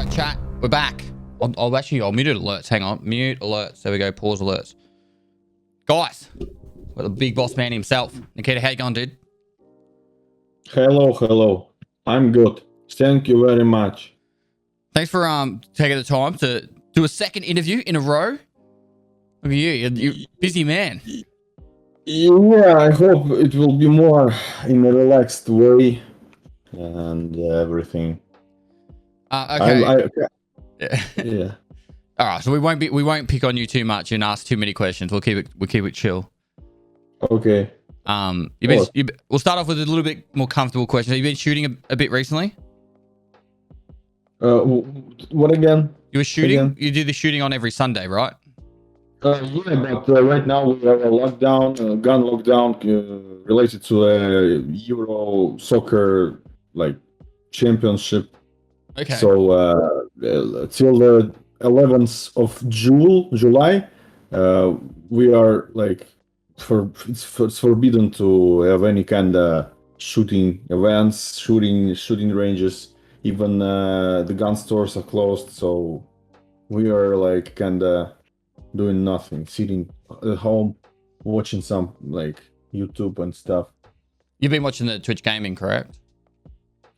right, chat. We're back. I'll mute alerts. Hang on. Mute alerts. There we go. Pause alerts. Guys, got the big boss man himself. Nikita, how you going, dude? Hello. I'm good. Thank you very much. Thanks for taking the time to do a second interview in a row. Look at you. You're a busy man. Yeah, I hope it will be more in a relaxed way and everything. Okay. Yeah. All right. So we won't pick on you too much and ask too many questions. We'll keep it chill. Okay. We'll start off with a little bit more comfortable question. Have you been shooting a bit recently? What again? You were shooting? Again? You do the shooting on every Sunday, right? Yeah, but right now we have a lockdown, gun lockdown related to a Euro soccer championship. Okay. So till the 11th of July, we are it's forbidden to have any kind of shooting events, shooting ranges. Even the gun stores are closed, so we are kind of doing nothing, sitting at home, watching some YouTube and stuff. You've been watching the Twitch gaming, correct?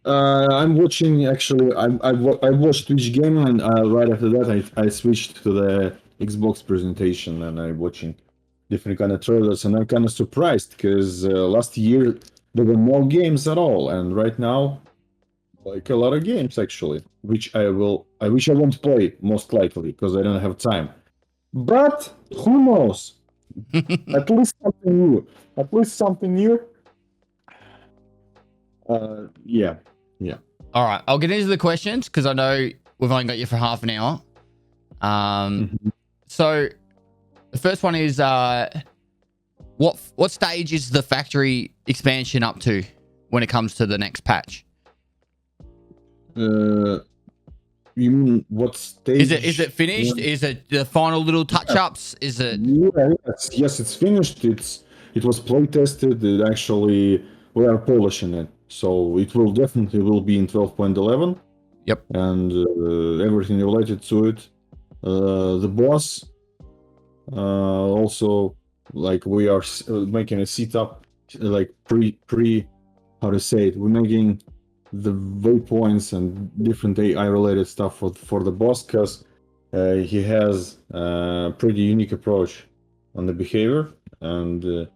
I'm watching, actually. I watched Twitch gaming, and right after that I switched to the Xbox presentation, and I'm watching different kind of trailers, and I'm kind of surprised because last year there were no games at all, and right now a lot of games actually, which I wish I won't play most likely because I don't have time. But who knows? At least something new. Yeah. All right, I'll get into the questions because I know we've only got you for half an hour. So the first one is what stage is the factory expansion up to when it comes to the next patch? You mean what stage? Is it finished? Yeah. Is it the final little touch-ups? Is it? Yeah, yes, it's finished. It was play tested. Actually, we are polishing it, so it will definitely be in 12.11. Yep. And everything related to it. The boss. Also, we are making a setup, how to say it. We're making the waypoints and different AI related stuff for the boss, because he has a pretty unique approach on the behavior, and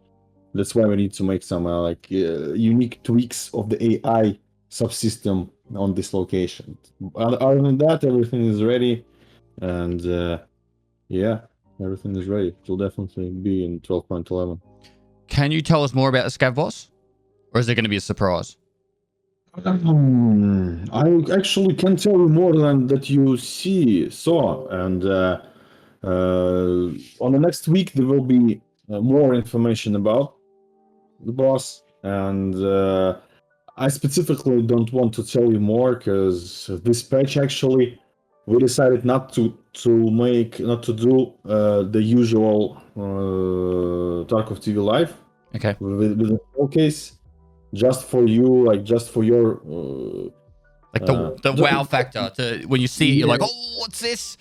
that's why we need to make some unique tweaks of the AI subsystem on this location. Other than that, everything is ready, and everything is ready. It will definitely be in 12.11. Can you tell us more about the scav boss, or is it going to be a surprise? I actually can tell you more than that you saw, and on the next week there will be more information about the boss, and I specifically don't want to tell you more because this patch actually we decided not to do the usual Tarkov TV live. Okay. With a showcase. Just for you, just for your the wow factor to when you see it, you're like, oh, what's this?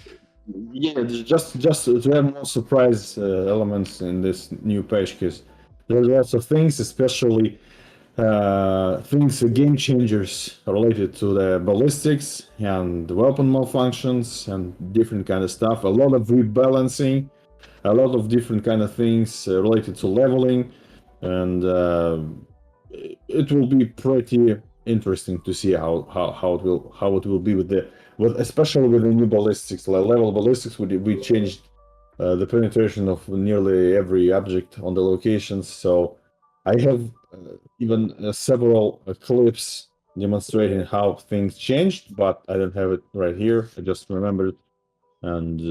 Yeah, just to have more surprise elements in this new patch, because there's also things, especially game changers related to the ballistics and the weapon malfunctions and different kind of stuff. A lot of rebalancing, a lot of different kind of things related to leveling, and it will be pretty interesting to see how it will be especially with the new ballistics, level ballistics. We changed the penetration of nearly every object on the locations. So I have even several clips demonstrating how things changed, but I don't have it right here. I just remembered, and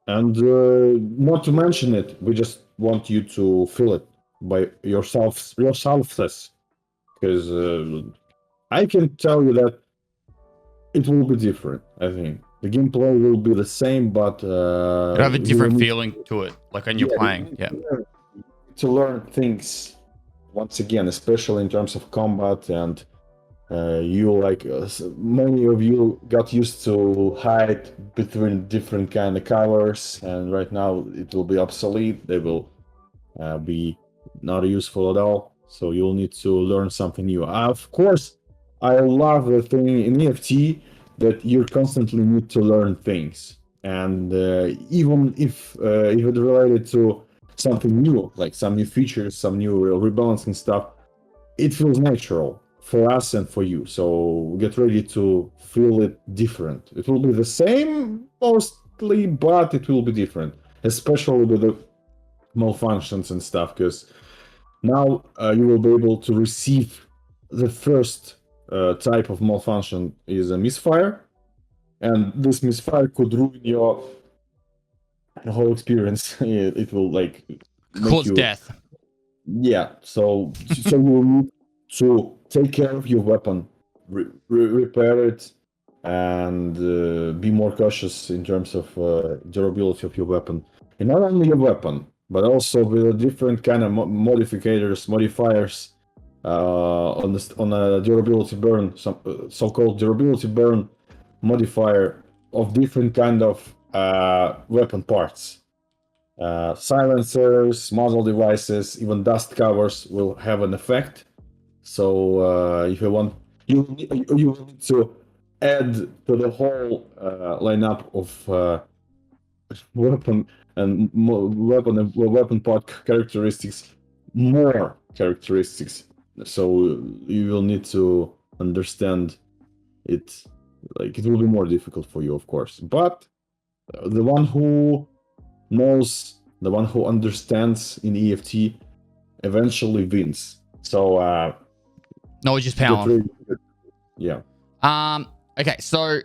not to mention it, we just want you to feel it by yourselves, because I can tell you that it will be different. I think the gameplay will be the same, but you have a different feeling to it, like when you're playing. To learn things once again, especially in terms of combat and You many of you got used to hide between different kind of colors, and right now it will be obsolete. They will be not useful at all. So you'll need to learn something new. Of course, I love the thing in EFT that you constantly need to learn things, and even if it's related to something new, like some new features, some new rebalancing stuff, it feels natural for us and for you. So get ready to feel it different. It will be the same mostly, but it will be different, especially with the malfunctions and stuff, because now you will be able to receive the first type of malfunction is a misfire, and this misfire could ruin your whole experience. It will like make Cause you death. Yeah, so you will need to take care of your weapon, repair it, and be more cautious in terms of durability of your weapon. And not only your weapon, but also with a different kind of modifiers on a durability burn, some so-called durability burn modifier of different kind of weapon parts. Silencers, muzzle devices, even dust covers will have an effect. So if you want, you will need to add to the whole lineup of weapon and weapon part characteristics more characteristics. So you will need to understand it. Like it will be more difficult for you, of course. But the one who knows, the one who understands in EFT eventually wins. So Knowledge is power. Yeah. Okay, so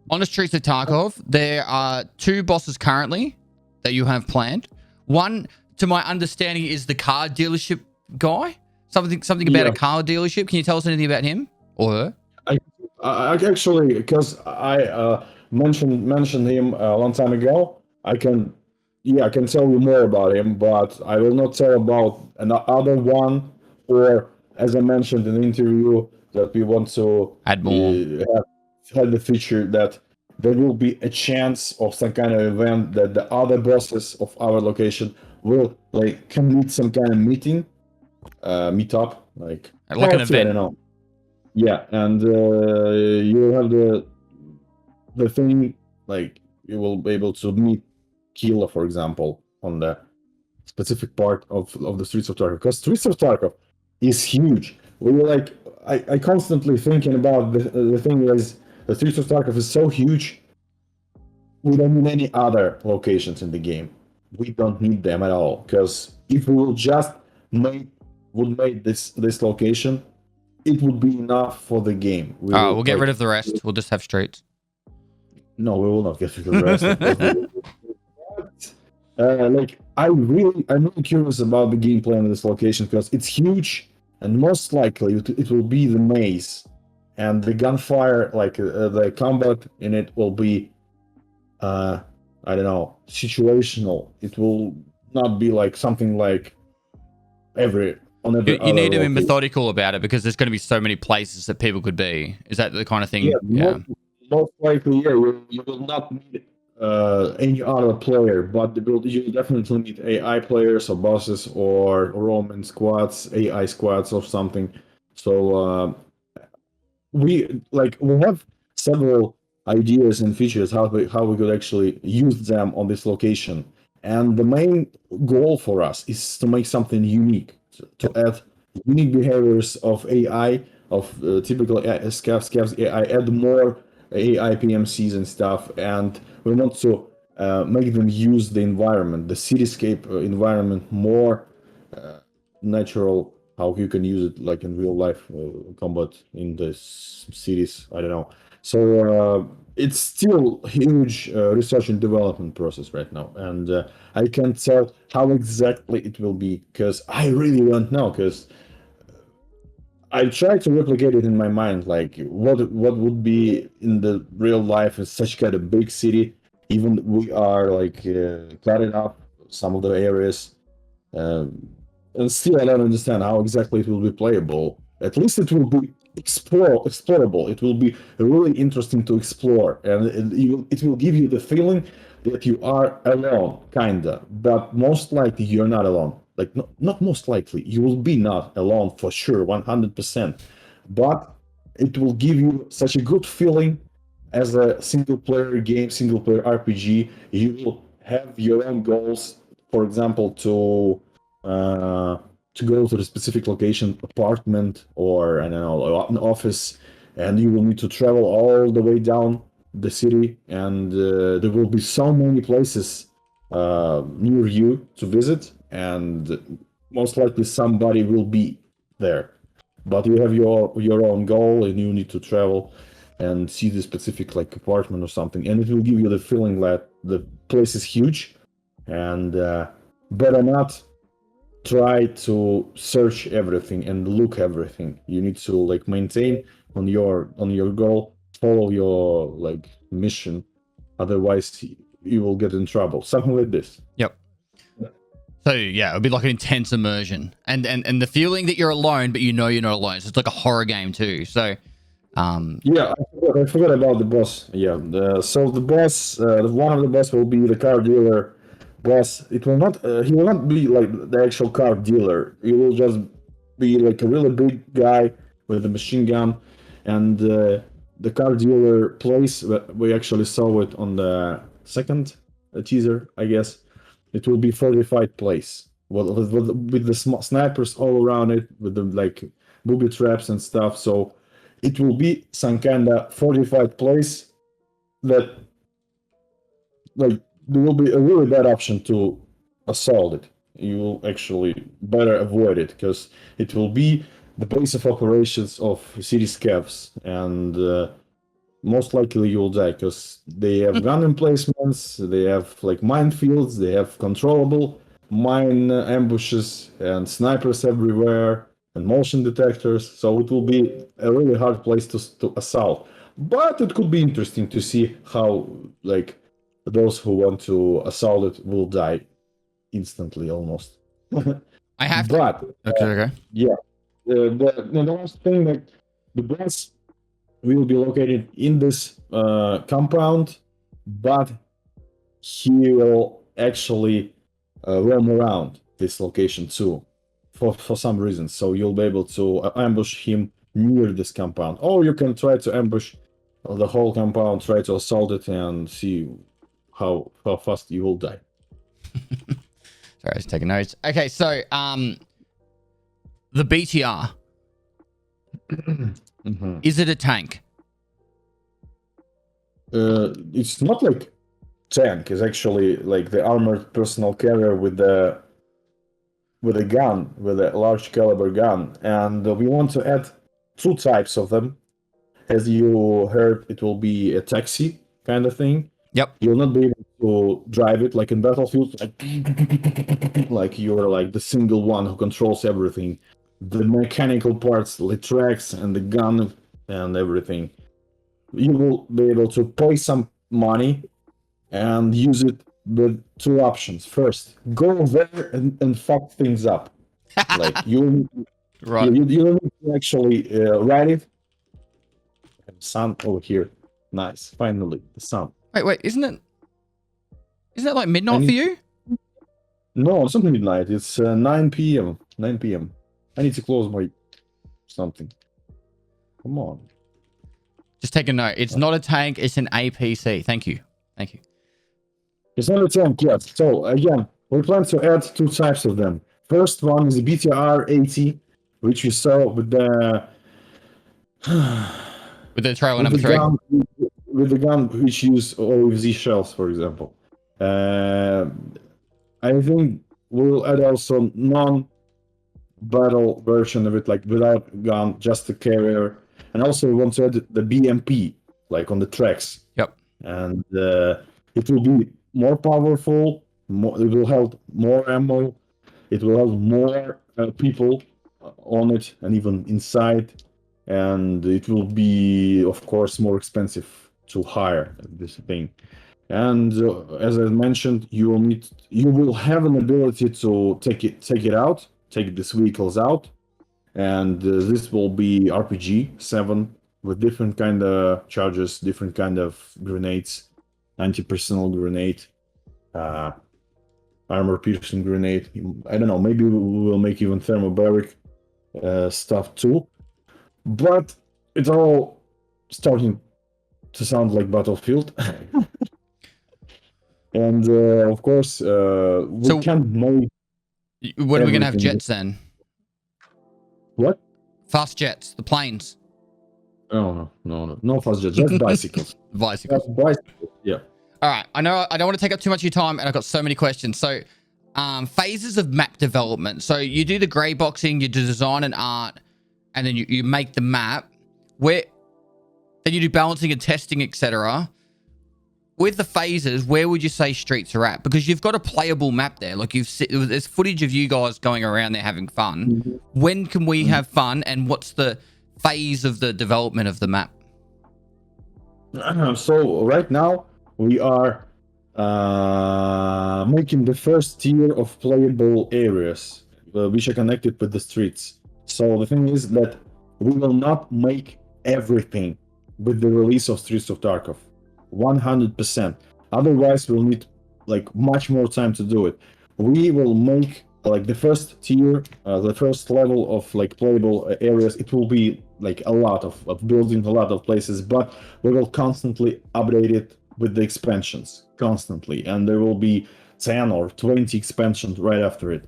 on the Streets of Tarkov, there are 2 bosses currently that you have planned. One, to my understanding, is the car dealership guy. Something about a car dealership. Can you tell us anything about him or her? I actually, because I mentioned him a long time ago, I can tell you more about him, but I will not tell about another one, or as I mentioned in the interview that we want to Add more. have the feature that there will be a chance of some kind of event that the other bosses of our location will can lead some kind of meetup, like an party, event. I don't know. Yeah, and you will have the thing, like you will be able to meet Kila, for example, on the specific part of the Streets of Tarkov, because Streets of Tarkov is huge. I constantly thinking about the thing is the Streets of Tarkov is so huge. We don't need any other locations in the game. We don't need them at all, because if we will just make this location, it would be enough for the game. We'll get rid of the rest. We'll just have streets. No, we will not get rid of the rest. I'm really curious about the gameplay on this location, because it's huge, and most likely it will be the maze, and the gunfire, the combat in it will be, I don't know, situational. It will not be like something like you need to be methodical about it, because there's going to be so many places that people could be. Is that the kind of thing? Yeah. Most likely, you will not meet any other player, but you will definitely meet AI players or bosses or Roman squads, AI squads or something. So we have several ideas and features how we could actually use them on this location. And the main goal for us is to make something unique, to add unique behaviors of AI, of typical scavs AI, add more AI PMCs and stuff, and we want to make them use the environment, the cityscape environment, more natural, how you can use it like in real life combat in the cities. I don't know. So it's still a huge research and development process right now, and I can't tell how exactly it will be, because I really don't know, because I try to replicate it in my mind, like what would be in the real life in such kind of big city. Even we are clearing up some of the areas, and still I don't understand how exactly it will be playable. at least it will be explorable. It will be really interesting to explore, and it will give you the feeling that you are alone, kinda. But most likely you're not alone. Like not most likely, you will be not alone for sure, 100%. But it will give you such a good feeling as a single player game, single player RPG. You will have your own goals. For example, to go to the specific location, apartment, or I don't know, an office, and you will need to travel all the way down the city, and there will be so many places near you to visit, and most likely somebody will be there. But you have your own goal, and you need to travel and see the specific like apartment or something, and it will give you the feeling that the place is huge, and better not try to search everything and look everything. You need to like maintain on your goal, follow your like mission, otherwise you will get in trouble, something like this. Yep. So yeah, it would be like an intense immersion, and the feeling that you're alone, but you know you're not alone. So it's like a horror game too. So yeah, I forgot about the boss. Yeah, so the boss, one of the boss will be the car dealer boss. It will not, he will not be like the actual car dealer. He will just be like a really big guy with a machine gun, and the car dealer place. We actually saw it on the second teaser, I guess. It will be fortified place with the snipers all around it, with the like booby traps and stuff. So it will be some kind of fortified place that like there will be a really bad option to assault it. You will actually better avoid it because it will be the base of operations of city scavs, and most likely you will die because they have gun emplacements, they have like minefields, they have controllable mine ambushes and snipers everywhere and motion detectors. So it will be a really hard place to assault. But it could be interesting to see how like those who want to assault it will die instantly almost. I have but okay. yeah, the last thing that the boss will be located in this compound, but he will actually roam around this location too for some reason. So you'll be able to ambush him near this compound, or you can try to ambush the whole compound, try to assault it, and see how fast you will die. Sorry, I was taking notes. Okay, so the BTR. Mm-hmm. Is it a tank? It's not like tank. It's actually like the armored personal carrier with a gun, with a large caliber gun, and we want to add two types of them. As you heard, it will be a taxi kind of thing. Yep. You'll not be able to drive it like in Battlefield, like you're like the single one who controls everything, the mechanical parts, the tracks, and the gun and everything. You will be able to pay some money and use it with two options. First, go there and fuck things up. Like you Right. you don't need to actually ride it. Sun over here. Nice. Finally, the sun. Wait, isn't it like midnight for you? No, it's not midnight. It's 9 p.m. 9 p.m. I need to close my something. Come on. Just take a note. It's not a tank. It's an APC. Thank you. It's not a tank yet. So again, we plan to add two types of them. First one is the BTR 80, which we saw with the with the trailer number 3. With the gun which use OFZ shells, for example. I think we'll add also non-battle version of it, like without gun, just the carrier. And also we want to add the BMP, like on the tracks. Yep. And it will be more powerful, it will have more ammo, it will have more people on it and even inside. And it will be, of course, more expensive to hire this thing. And as I mentioned, you will have an ability to take these vehicles out, and this will be RPG 7 with different kind of charges, different kind of grenades, anti-personnel grenade, armor piercing grenade. I don't know, maybe we will make even thermobaric stuff too, but it's all starting to sound like Battlefield. And of course, we can't know. When are we gonna have everything. jets then? What? Fast jets, the planes. No fast jets, just bicycles. Bicycles. Bicycles, yeah. All right, I know I don't want to take up too much of your time, and I've got so many questions. So, phases of map development. So you do the grey boxing, you do design and art, and then you make the map. Then you do balancing and testing, etc. With the phases, where would you say Streets are at? Because you've got a playable map there. Like there's footage of you guys going around there having fun. Mm-hmm. When can we have fun, and what's the phase of the development of the map? So right now we are making the first tier of playable areas, which are connected with the streets. So the thing is that we will not make everything with the release of Streets of Tarkov, 100%. Otherwise, we'll need like much more time to do it. We will make like the first tier, the first level of like playable areas. It will be like a lot of building, a lot of places, but we will constantly update it with the expansions constantly, and there will be 10 or 20 expansions right after it.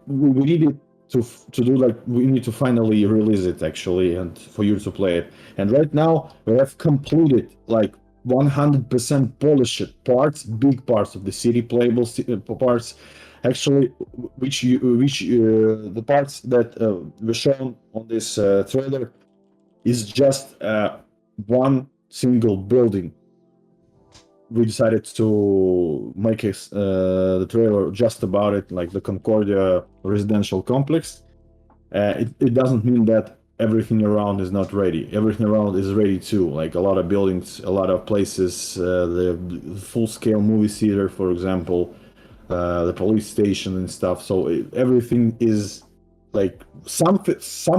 We need it to do, like we need to finally release it actually, and for you to play it. And right now we have completed like 100% polished parts, big parts of the city, playable parts actually, which the parts that were shown on this trailer is just one single building. We decided to make the trailer just about it, like the Concordia residential complex. It doesn't mean that everything around is not ready. Everything around is ready too, like a lot of buildings, a lot of places, the full-scale movie theater, for example, the police station and stuff. So everything is like some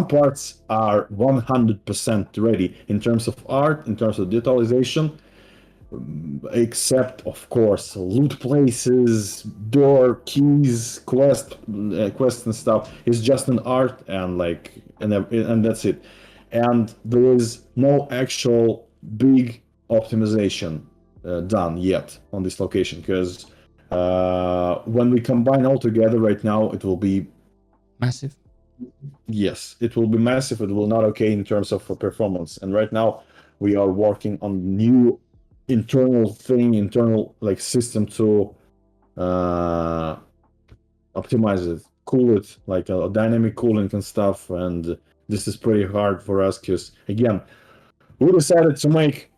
parts are 100% ready in terms of art, in terms of detalization, except of course loot places, door keys, quests and stuff is just an art, and and that's it. And there is no actual big optimization done yet on this location, because when we combine all together right now, it will be massive. Yes, it will be massive. It will not okay in terms of performance. And right now we are working on new internal like system to optimize it, cool it, like a dynamic cooling and stuff. And this is pretty hard for us because, again, we decided to make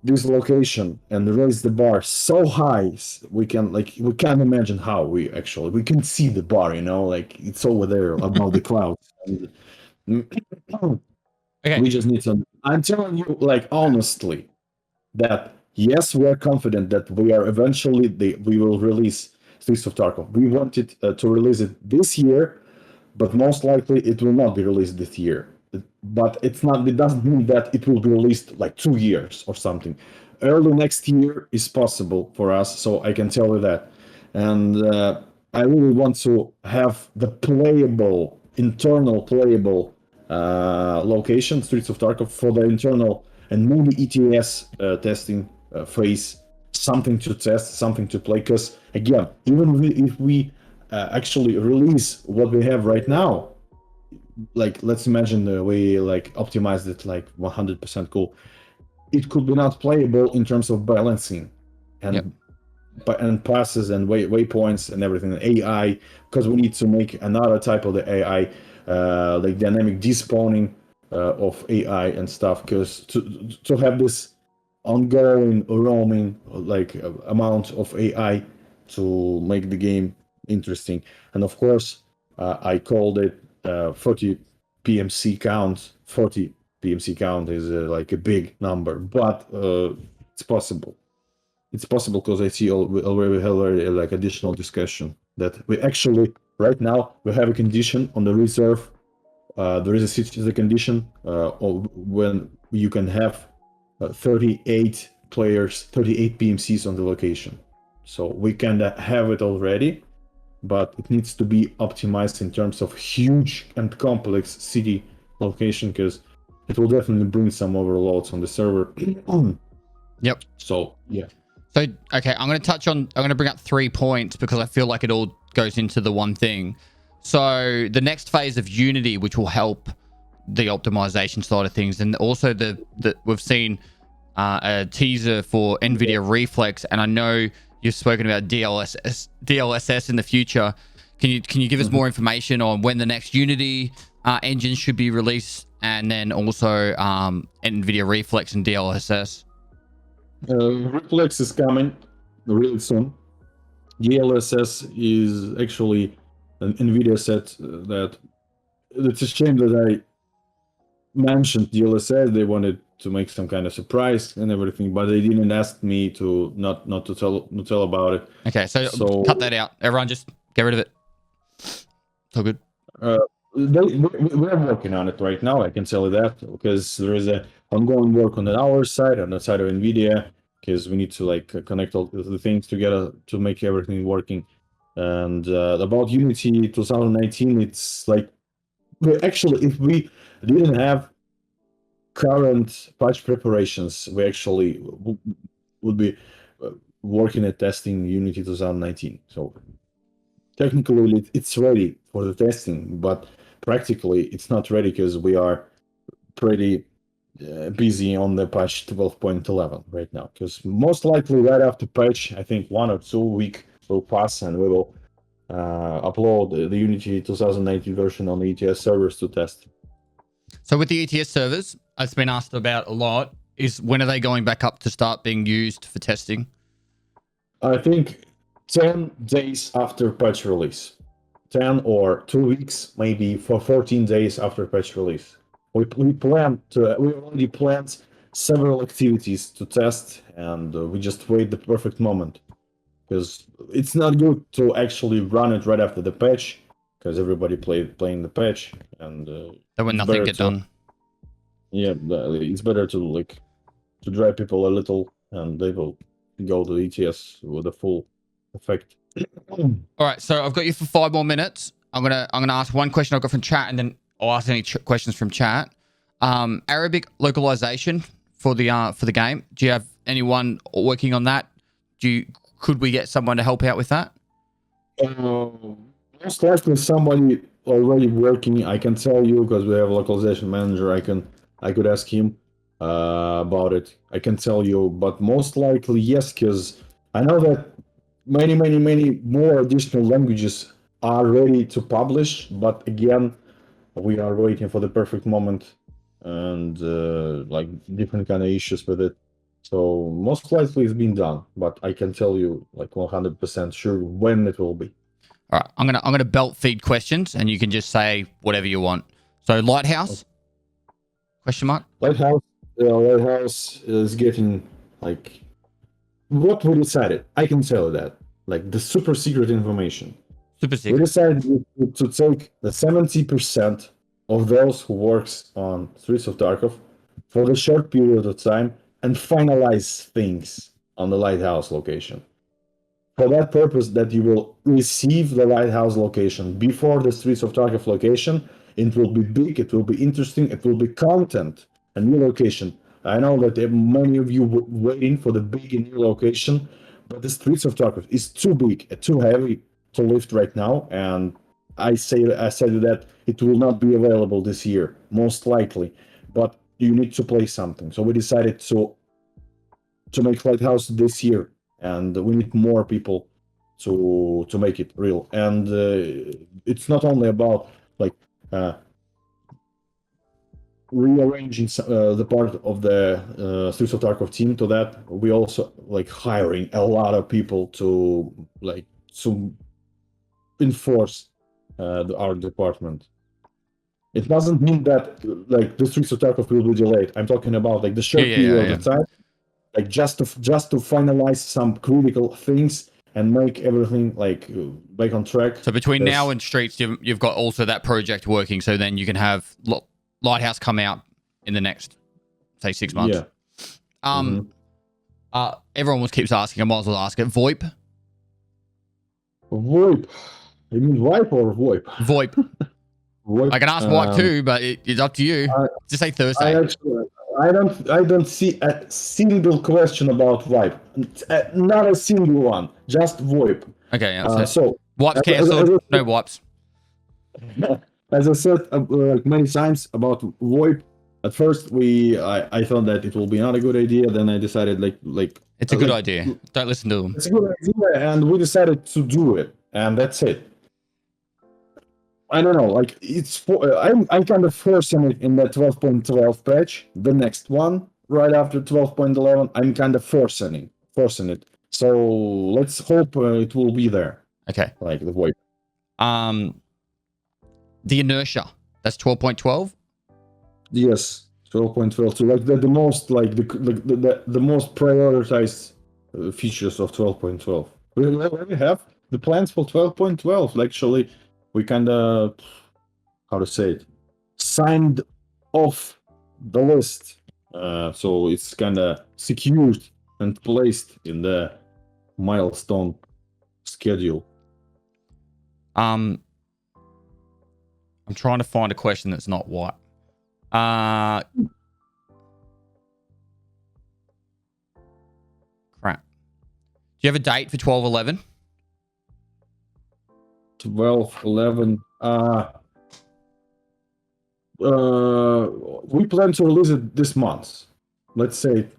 this location and raise the bar so high we can't imagine how we can see the bar, like it's over there above the clouds. And Okay. We just need some. I'm telling you, like, honestly, that yes, we are confident that we will release Streets of Tarkov. We wanted to release it this year, but most likely it will not be released this year. But it doesn't mean that it will be released like 2 years or something. Early next year is possible for us, so I can tell you that. And I really want to have the internal playable location, Streets of Tarkov, for the internal and maybe ETS testing phase, something to test, something to play. Because again, even if we actually release what we have right now, like let's imagine we like optimized it like 100% cool, it could be not playable in terms of balancing and and passes and waypoints and everything, AI, because we need to make another type of the AI, like dynamic despawning of AI and stuff, because to have this ongoing roaming like amount of AI to make the game interesting. And of course I called it 40 PMC count. 40 PMC count is like a big number, but it's possible. It's possible because I see already like additional discussion that we actually right now we have a condition on the reserve there is a condition of when you can have 38 players, 38 PMCs on the location. So we can have it already, but it needs to be optimized in terms of huge and complex city location, because it will definitely bring some overloads on the server. Yep. So yeah. So okay, I'm going to bring up 3 points because I feel like it all goes into the one thing. So the next phase of Unity, which will help the optimization side of things, and also the we've seen a teaser for NVIDIA Reflex, and I know you've spoken about DLSS in the future. Can you give us more information on when the next Unity engine should be released, and then also NVIDIA Reflex and DLSS? Reflex is coming really soon. DLSS is actually an NVIDIA set that it's a shame that I mentioned DLSS. They wanted to make some kind of surprise and everything, but they didn't ask me to not to tell about it. Okay, so cut that out. Everyone, just get rid of it. It's all good. We're working on it right now. I can tell you that, because there is a ongoing work on our side, on the side of NVIDIA, because we need to like connect all the things together to make everything working. And about Unity 2019, it's like actually, if we didn't have current patch preparations, we actually would be working at testing Unity 2019. So technically, it's ready for the testing, but practically, it's not ready because we are pretty busy on the patch 12.11 right now. Because most likely, right after patch, I think 1 or 2 weeks will pass, and we will upload the Unity 2019 version on the ETS servers to test. So with the ETS servers, it's been asked about a lot, is when are they going back up to start being used for testing? I think 10 days after patch release. 10 or 2 weeks, maybe for 14 days after patch release. We already planned several activities to test, and we just wait the perfect moment. Because it's not good to actually run it right after the patch, because everybody playing the patch, and that when nothing get done. Yeah, it's better to drive people a little, and they will go to ETS with a full effect. All right, so I've got you for 5 more minutes. I'm gonna ask one question I got from chat, and then I'll ask any questions from chat. Arabic localization for the game. Do you have anyone working on that? Could we get someone to help out with that? Most likely somebody already working. I can tell you because we have a localization manager. I could ask him about it. I can tell you, but most likely yes, because I know that many more additional languages are ready to publish, but again, we are waiting for the perfect moment and like different kind of issues with it. So most likely it's been done, but I can tell you like 100% sure when it will be. All right, I'm gonna belt feed questions, and you can just say whatever you want. So Lighthouse? Question mark. Lighthouse is getting like what we decided. I can tell you that like the super secret information. Super secret. We decided to take the 70% of those who works on Streets of Tarkov for a short period of time and finalize things on the Lighthouse location. For that purpose, that you will receive the Lighthouse location before the Streets of Tarkov location. It will be big, it will be interesting, it will be content, a new location. I know that many of you were waiting for the big and new location, but the Streets of Tarkov is too big, too heavy to lift right now, and I said that it will not be available this year, most likely. But you need to play something. So we decided to make Lighthouse this year, and we need more people to make it real. And it's not only about like rearranging the part of the Streets of Tarkov team to that. We also like hiring a lot of people to enforce our department. It doesn't mean that like the Streets of Tarkov will be delayed. I'm talking about like the short period of time, like just to finalize some critical things and make everything like back on track. So between Yes. now and Streets, you've got also that project working. So then you can have Lighthouse come out in the next, say, 6 months. Yeah. Everyone keeps asking. I might as well ask it. VoIP. VoIP. You mean wipe or VoIP? VoIP. VoIP. I can ask wipe too, but it's up to you. Just say Thursday. I don't see a single question about wipe. Not a single one. Just VoIP. Okay. Yeah, so wipes cancelled. No wipes. As I said like many times about VoIP, at first I thought that it will be not a good idea. Then I decided like it's a good idea. Don't listen to them. It's a good idea, and we decided to do it, and that's it. I don't know, like I'm kind of forcing it in the 12.12 patch, the next one right after 12.11. I'm kind of forcing it. So let's hope it will be there. Okay. Like the VoIP. The inertia. That's 12.12. Yes, 12.12. So like the most like the most prioritized features of 12.12. We have the plans for 12.12. Actually, we kind of, how to say it, signed off the list. So it's kind of secured and placed in the milestone schedule. I'm trying to find a question that's not what. Crap. Do you have a date for 12/11? 12/11. We plan to release it this month. Let's say it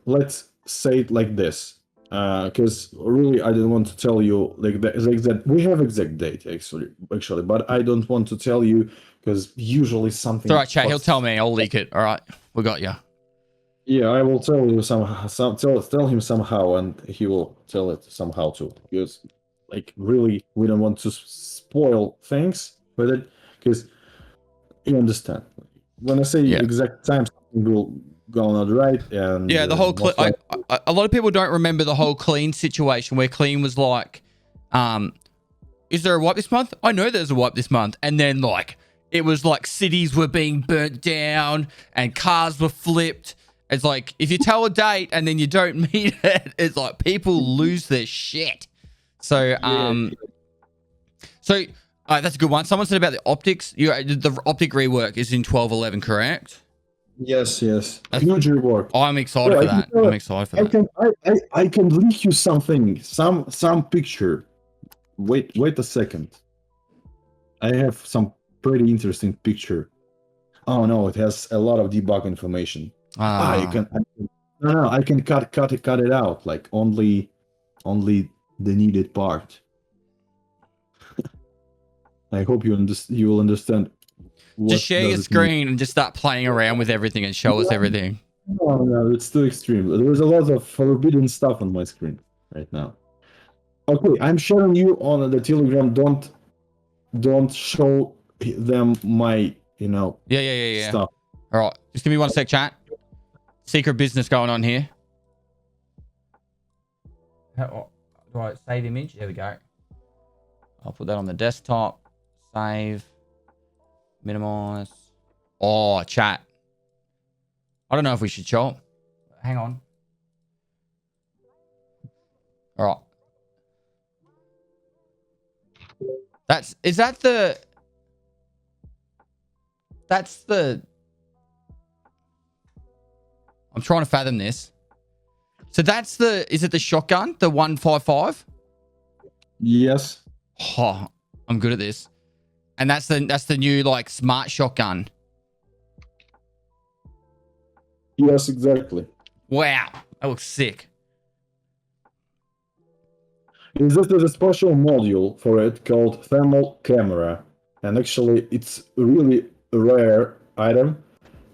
like this. Because really, I didn't want to tell you like that. We have exact date actually, but I don't want to tell you because usually something. It's all right, chat. He'll tell me. I'll leak it. All right, we got you. Yeah, I will tell you tell him somehow, and he will tell it somehow too. Because like really, we don't want to spoil things with it. Because you understand when I say exact time, something will go not right, and the whole a lot of people don't remember the whole clean situation where clean was like, is there a wipe this month? I know there's a wipe this month, and then like it was like cities were being burnt down and cars were flipped. It's like if you tell a date and then you don't meet it, it's like people lose their shit. So that's a good one. Someone said about the optics. The optic rework is in 12/11, correct? Yes. Huge rework. I'm excited for that. I'm excited for that. I can leak you something, some picture. Wait a second. I have some pretty interesting picture. Oh no, it has a lot of debug information. I can cut it out. Like only the needed part. I hope you will understand. Just share your screen and just start playing around with everything and show us everything. No, it's too extreme. There's a lot of forbidden stuff on my screen right now. Okay, I'm showing you on the Telegram. Don't show them my stuff. All right, just give me 1 sec, chat. Secret business going on here. Do I save image? There we go. I'll put that on the desktop. Save. Minimize. Oh, chat. I don't know if we should show it. Hang on. All right. That's the I'm trying to fathom this. So is it the shotgun, the 155? Yes. Oh, I'm good at this. And that's the new like smart shotgun. Yes, exactly. Wow, that looks sick. There's a special module for it called thermal camera, and actually it's a really rare item.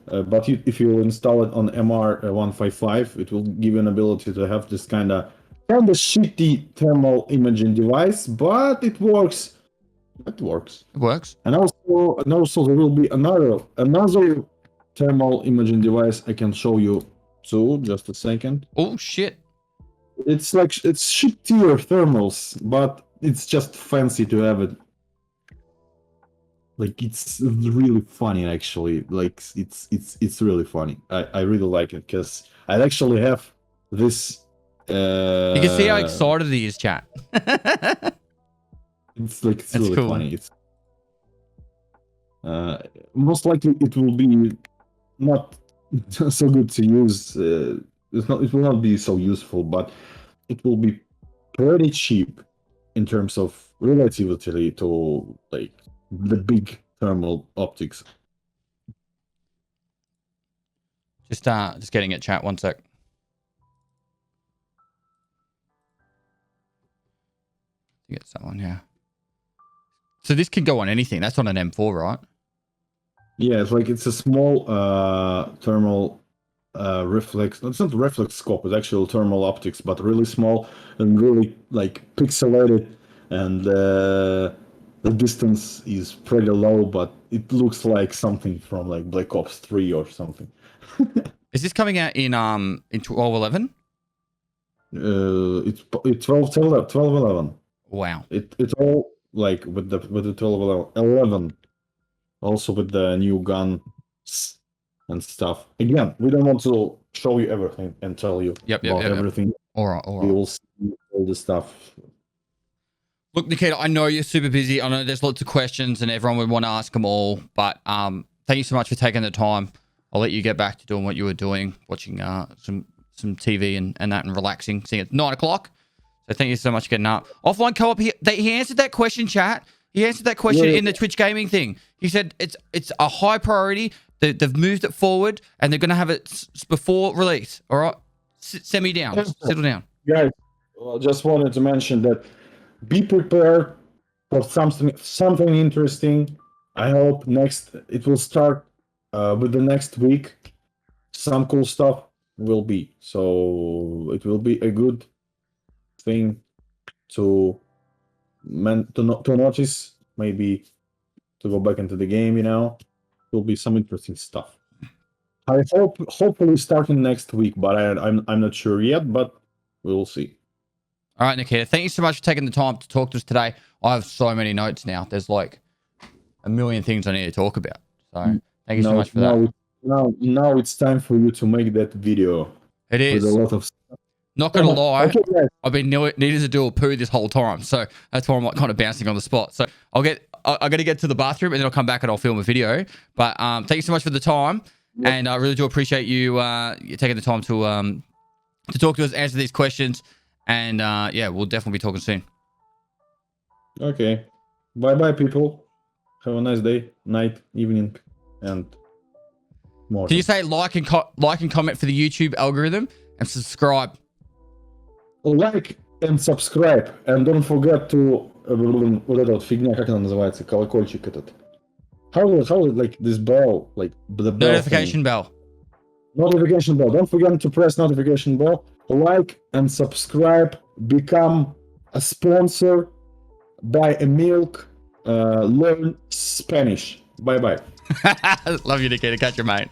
But if you install it on MR155, it will give you an ability to have this kind of shitty thermal imaging device, but it works. It works. And also there will be another thermal imaging device I can show you too. Just a second. Oh shit. It's like it's ship tier thermals, but it's just fancy to have it. Like it's really funny actually. Like it's really funny. I really like it because I actually have this. You can see how excited he is, chat. It's like it's That's really cool. funny. It's most likely it will be not so good to use. It will not be so useful, but it will be pretty cheap in terms of relativity to like the big thermal optics. Just getting it, chat. 1 sec. You get that one, yeah. So this can go on anything. That's on an M4, right? Yeah, it's like it's a small thermal reflex. It's not reflex scope. It's actual thermal optics, but really small and really like pixelated, and the distance is pretty low, but it looks like something from like Black Ops 3 or something. Is this coming out in 1211? It's 1211. Wow. It's all like with the 1211, also with the new gun and stuff. Again, we don't want to show you everything and tell you Yep. everything. All right. You will see all the stuff. Look, Nikita, I know you're super busy. I know there's lots of questions and everyone would want to ask them all, but thank you so much for taking the time. I'll let you get back to doing what you were doing, watching some TV and that, and relaxing, seeing it's 9 o'clock. So thank you so much for getting up. Offline co-op, he answered that question, chat. He answered that question in the Twitch gaming thing. He said it's a high priority. They've moved it forward, and they're going to have it before release. All right? Send me down. Settle down. Guys, just wanted to mention that be prepared for something interesting. I hope it will start with the next week. Some cool stuff will be. So it will be a good thing to notice, maybe to go back into the game, will be some interesting stuff. I hopefully starting next week, but I'm not sure yet, but we'll see. All right, Nikita, thank you so much for taking the time to talk to us today. I have so many notes now. There's like a million things I need to talk about. So thank you so much for that. Now it's time for you to make that video. It is. With a lot of stuff. Not gonna lie, okay, I've been needing to do a poo this whole time, so that's why I'm like kind of bouncing on the spot. So I got to get to the bathroom and then I'll come back and I'll film a video. But thank you so much for the time, and I really do appreciate you taking the time to talk to us, answer these questions, and yeah, we'll definitely be talking soon. Okay, bye people. Have a nice day, night, evening, and morning. Can you say like and comment for the YouTube algorithm and subscribe? Like and subscribe, and don't forget to вот эта вот фигня, как она называется, колокольчик этот. How like this bell, like the bell Notification bell. Notification bell. Don't forget to press notification bell. Like and subscribe. Become a sponsor. Buy a milk. Learn Spanish. Bye. Love you, Nikita. Catch you, mate.